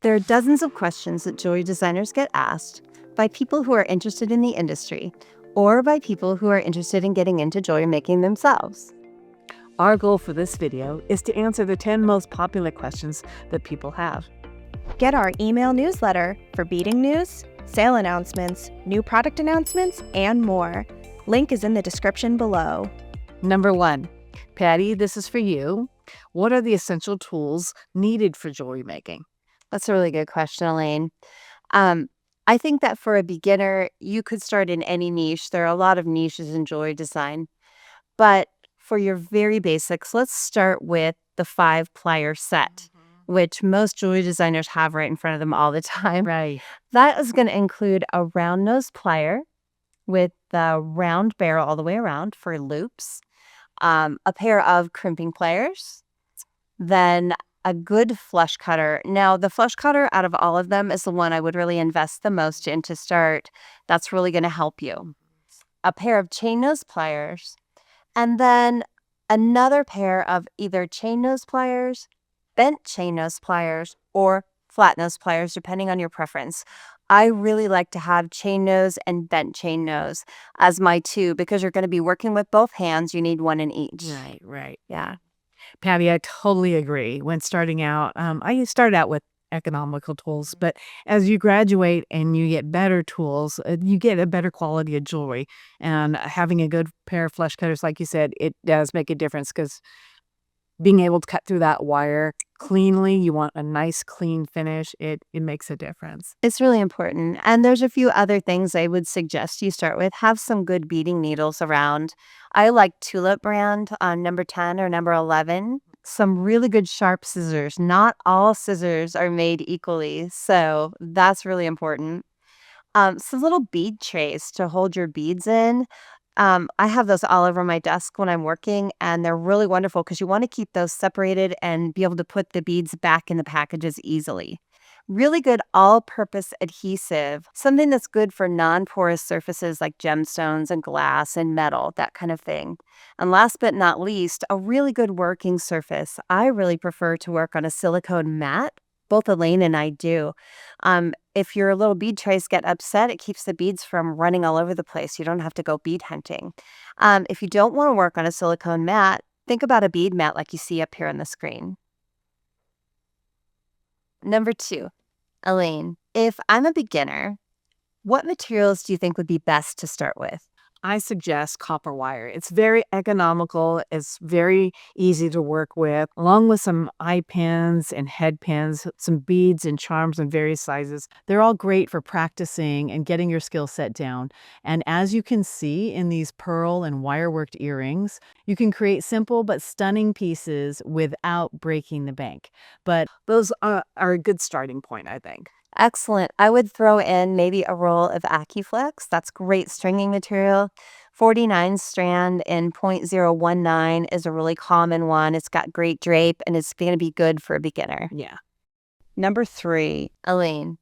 There are dozens of questions that jewelry designers get asked by people who are interested in the industry or by people who are interested in getting into jewelry making themselves. Our goal for this video is to answer the 10 most popular questions that people have. Get our email newsletter for beading news, sale announcements, new product announcements, and more. Link is in the description below. Number 1. Patti, this is for you. What are the essential tools needed for jewelry making? That's a really good question, Elaine. I think that for a beginner, you could start in any niche. There are a lot of niches in jewelry design. But for your very basics, let's start with the 5-plier set, which most jewelry designers have right in front of them all the time. Right. That is going to include a round nose plier with the round barrel all the way around for loops, a pair of crimping pliers, then a good flush cutter. Now, the flush cutter out of all of them is the one I would really invest the most in to start. That's really going to help you. A pair of chain nose pliers, and then another pair of either chain nose pliers, bent chain nose pliers, or flat nose pliers, depending on your preference. I really like to have chain nose and bent chain nose as my two because you're going to be working with both hands. You need one in each. Right. Yeah. Patti, I totally agree. When starting out, I started out with economical tools, but as you graduate and you get better tools, you get a better quality of jewelry. And having a good pair of flush cutters, like you said, it does make a difference because being able to cut through that wire cleanly, you want a nice clean finish, it makes a difference. It's really important. And there's a few other things I would suggest you start with. Have some good beading needles around. I like Tulip brand on number 10 or number 11. Some really good sharp scissors. Not all scissors are made equally, so that's really important. Some little bead trays to hold your beads in. I have those all over my desk when I'm working, and they're really wonderful because you want to keep those separated and be able to put the beads back in the packages easily. Really good all-purpose adhesive, something that's good for non-porous surfaces like gemstones and glass and metal, that kind of thing. And last but not least, a really good working surface. I really prefer to work on a silicone mat. Both Elaine and I do. If your little bead trays get upset, it keeps the beads from running all over the place. You don't have to go bead hunting. If you don't want to work on a silicone mat, think about a bead mat like you see up here on the screen. Number 2, Elaine, if I'm a beginner, what materials do you think would be best to start with? I suggest copper wire. It's very economical. It's very easy to work with, along with some eye pins and head pins, some beads and charms in various sizes. They're all great for practicing and getting your skill set down. And as you can see in these pearl and wire-worked earrings, you can create simple but stunning pieces without breaking the bank. But those are a good starting point, I think. Excellent. I would throw in maybe a roll of AccuFlex. That's great stringing material. 49 strand in 0.019 is a really common one. It's got great drape and it's going to be good for a beginner. Yeah. Number 3, Elaine,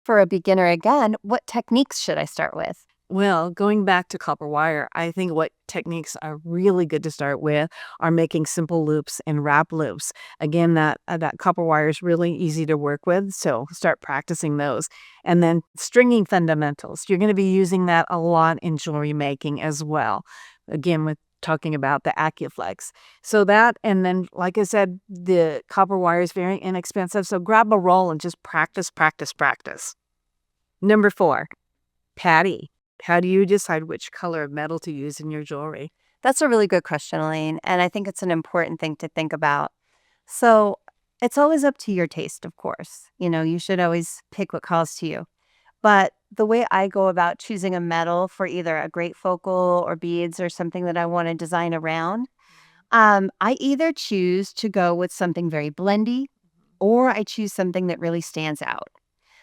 for a beginner again, what techniques should I start with? Well, going back to copper wire, I think what techniques are really good to start with are making simple loops and wrap loops. Again, that copper wire is really easy to work with, so start practicing those. And then stringing fundamentals. You're going to be using that a lot in jewelry making as well. Again, with talking about the AccuFlex. So that, and then, like I said, the copper wire is very inexpensive, so grab a roll and just practice. Number 4, Patti. How do you decide which color of metal to use in your jewelry? That's a really good question, Elaine, and I think it's an important thing to think about. So it's always up to your taste, of course. You should always pick what calls to you. But the way I go about choosing a metal for either a great focal or beads or something that I want to design around, I either choose to go with something very blendy or I choose something that really stands out.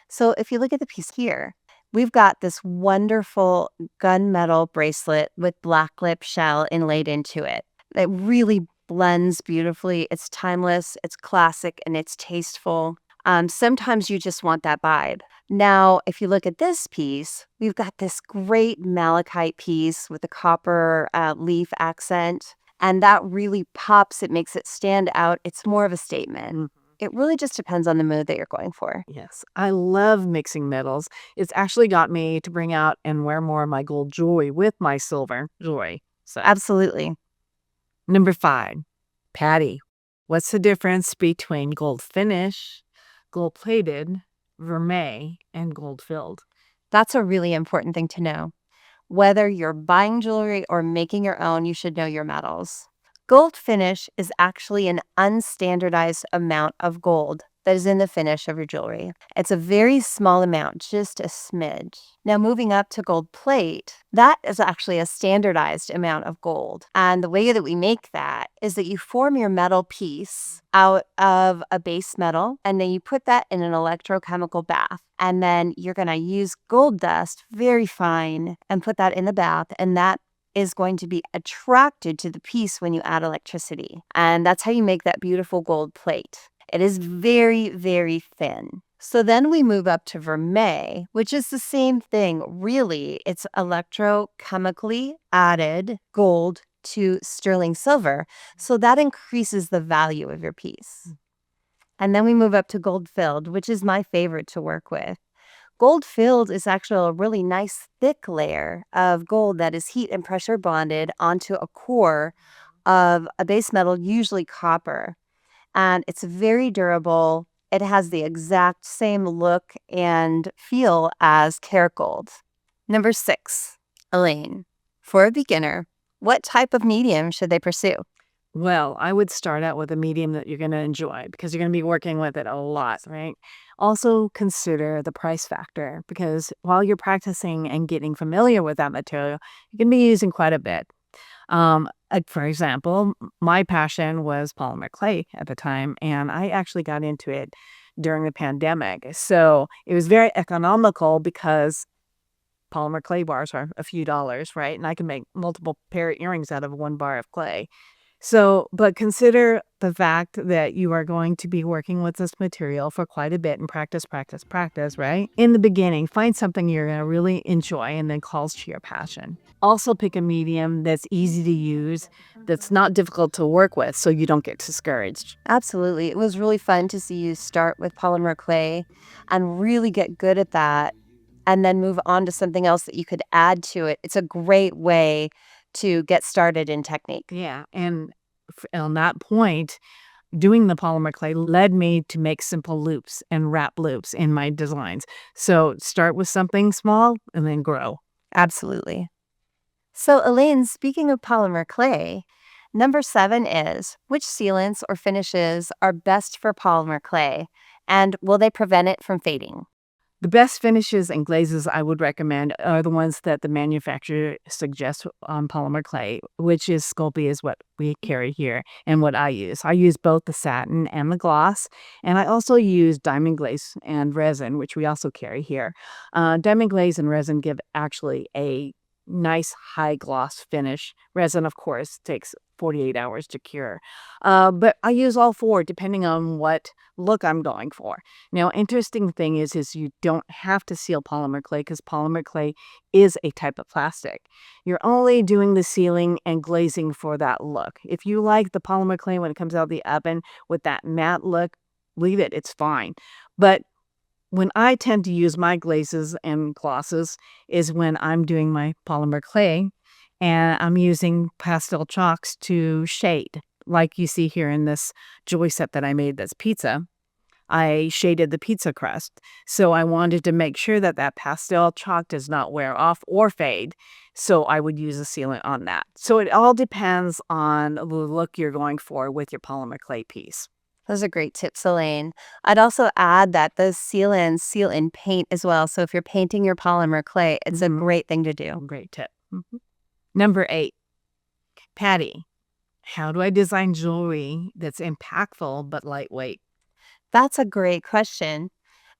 So if you look at the piece here, we've got this wonderful gunmetal bracelet with black lip shell inlaid into it. It really blends beautifully. It's timeless, it's classic, and it's tasteful. Sometimes you just want that vibe. Now, if you look at this piece, we've got this great malachite piece with a copper leaf accent, and that really pops. It makes it stand out. It's more of a statement. It really just depends on the mood that you're going for. Yes, I love mixing metals. It's actually got me to bring out and wear more of my gold jewelry with my silver jewelry. So, Absolutely. number 5, Patty. What's the difference between gold finish, gold plated, vermeil, and gold filled? That's a really important thing to know. Whether you're buying jewelry or making your own, you should know your metals. Gold finish is actually an unstandardized amount of gold that is in the finish of your jewelry. It's a very small amount, just a smidge. Now, moving up to gold plate, that is actually a standardized amount of gold. And the way that we make that is that you form your metal piece out of a base metal, and then you put that in an electrochemical bath. And then you're going to use gold dust, very fine, and put that in the bath, and that is going to be attracted to the piece when you add electricity. And that's how you make that beautiful gold plate. It is very, very thin. So then we move up to vermeil, which is the same thing. Really, it's electrochemically added gold to sterling silver. So that increases the value of your piece. And then we move up to gold filled, which is my favorite to work with. Gold filled is actually a really nice thick layer of gold that is heat and pressure bonded onto a core of a base metal, usually copper. And it's very durable. It has the exact same look and feel as karat gold. Number 6, Elaine. For a beginner, what type of medium should they pursue? Well, I would start out with a medium that you're going to enjoy because you're going to be working with it a lot, right? Also consider the price factor because while you're practicing and getting familiar with that material, you can be using quite a bit. For example, my passion was polymer clay at the time, and I actually got into it during the pandemic. So it was very economical because polymer clay bars are a few dollars, right? And I can make multiple pair of earrings out of one bar of clay. So, but consider the fact that you are going to be working with this material for quite a bit and practice, right? In the beginning, find something you're going to really enjoy and then calls to your passion. Also pick a medium that's easy to use, that's not difficult to work with so you don't get discouraged. Absolutely. It was really fun to see you start with polymer clay and really get good at that and then move on to something else that you could add to it. It's a great way to get started in technique. Yeah, and on that point, doing the polymer clay led me to make simple loops and wrap loops in my designs. So start with something small and then grow. Absolutely. So, Elaine, speaking of polymer clay, number 7 is which sealants or finishes are best for polymer clay and will they prevent it from fading? The best finishes and glazes I would recommend are the ones that the manufacturer suggests on polymer clay, which is Sculpey is what we carry here and what I use. I use both the satin and the gloss, and I also use diamond glaze and resin, which we also carry here. Diamond glaze and resin give actually a nice high gloss finish. Resin, of course, takes 48 hours to cure. But I use all 4 depending on what look I'm going for. Now, interesting thing is you don't have to seal polymer clay because polymer clay is a type of plastic. You're only doing the sealing and glazing for that look. If you like the polymer clay when it comes out of the oven with that matte look, leave it. It's fine. But when I tend to use my glazes and glosses is when I'm doing my polymer clay and I'm using pastel chalks to shade. Like you see here in this jewelry set that I made that's pizza, I shaded the pizza crust. So I wanted to make sure that that pastel chalk does not wear off or fade. So I would use a sealant on that. So it all depends on the look you're going for with your polymer clay piece. Those are great tips, Elaine. I'd also add that those sealants seal in paint as well. So if you're painting your polymer clay, it's a great thing to do. Great tip. Number 8, Patti. How do I design jewelry that's impactful but lightweight? That's a great question.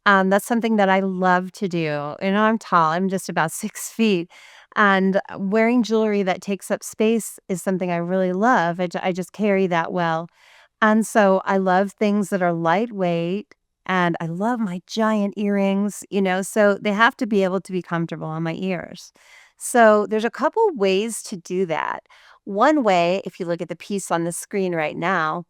That's something that I love to do. I'm tall. I'm just about 6 feet. And wearing jewelry that takes up space is something I really love. I just carry that well. And so I love things that are lightweight and I love my giant earrings, so they have to be able to be comfortable on my ears. So there's a couple ways to do that. One way, if you look at the piece on the screen right now,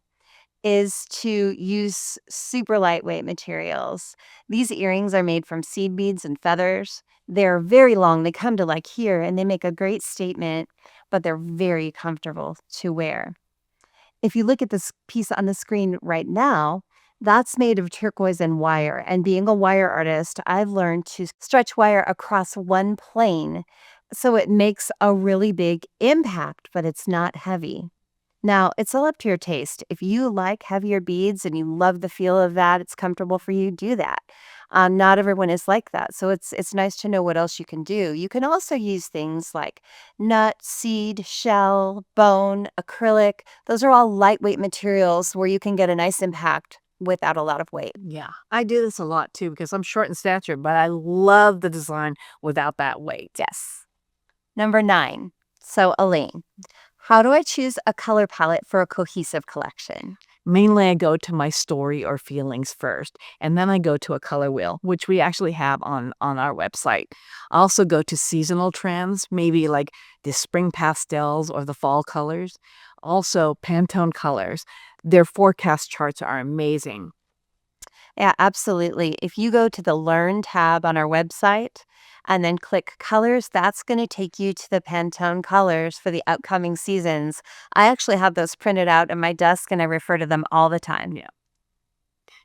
is to use super lightweight materials. These earrings are made from seed beads and feathers. They're very long. They come to like here and they make a great statement, but they're very comfortable to wear. If you look at this piece on the screen right now, that's made of turquoise and wire. And being a wire artist, I've learned to stretch wire across one plane. So it makes a really big impact, but it's not heavy. Now, it's all up to your taste. If you like heavier beads and you love the feel of that, it's comfortable for you, do that. Not everyone is like that. So it's nice to know what else you can do. You can also use things like nut, seed, shell, bone, acrylic. Those are all lightweight materials where you can get a nice impact without a lot of weight. Yeah, I do this a lot too because I'm short in stature, but I love the design without that weight. Yes. Number 9. So, Elaine, how do I choose a color palette for a cohesive collection? Mainly, I go to my story or feelings first, and then I go to a color wheel, which we actually have on our website. I also go to seasonal trends, maybe like the spring pastels or the fall colors. Also, Pantone colors. Their forecast charts are amazing. Yeah, absolutely. If you go to the Learn tab on our website and then click colors, that's going to take you to the Pantone colors for the upcoming seasons. I actually have those printed out in my desk and I refer to them all the time. Yeah.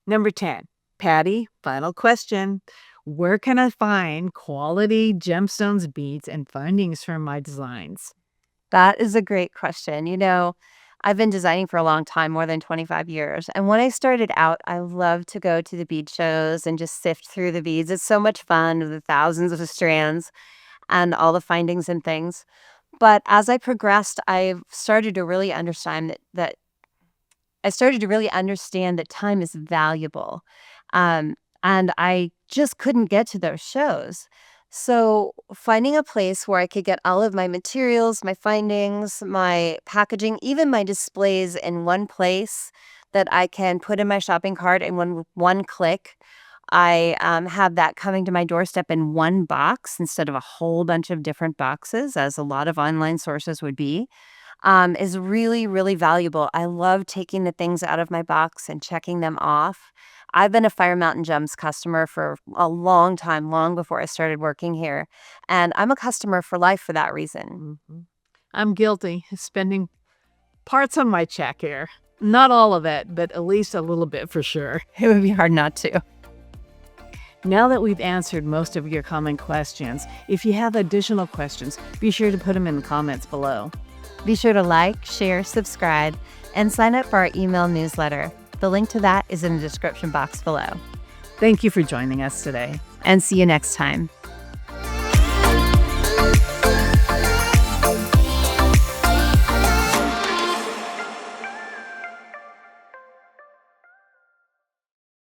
Number 10, Patti, final question. Where can I find quality gemstones, beads, and findings for my designs? That is a great question. I've been designing for a long time, more than 25 years. And when I started out, I loved to go to the bead shows and just sift through the beads. It's so much fun, the thousands of strands and all the findings and things. But as I progressed, I started to really understand that time is valuable. And I just couldn't get to those shows. So finding a place where I could get all of my materials, my findings, my packaging, even my displays in one place that I can put in my shopping cart and one click, I have that coming to my doorstep in one box instead of a whole bunch of different boxes, as a lot of online sources would be, is really, really valuable. I love taking the things out of my box and checking them off. I've been a Fire Mountain Gems customer for a long time, long before I started working here. And I'm a customer for life for that reason. I'm guilty spending parts of my check here. Not all of it, but at least a little bit for sure. It would be hard not to. Now that we've answered most of your common questions, if you have additional questions, be sure to put them in the comments below. Be sure to like, share, subscribe, and sign up for our email newsletter. The link to that is in the description box below. Thank you for joining us today. And see you next time.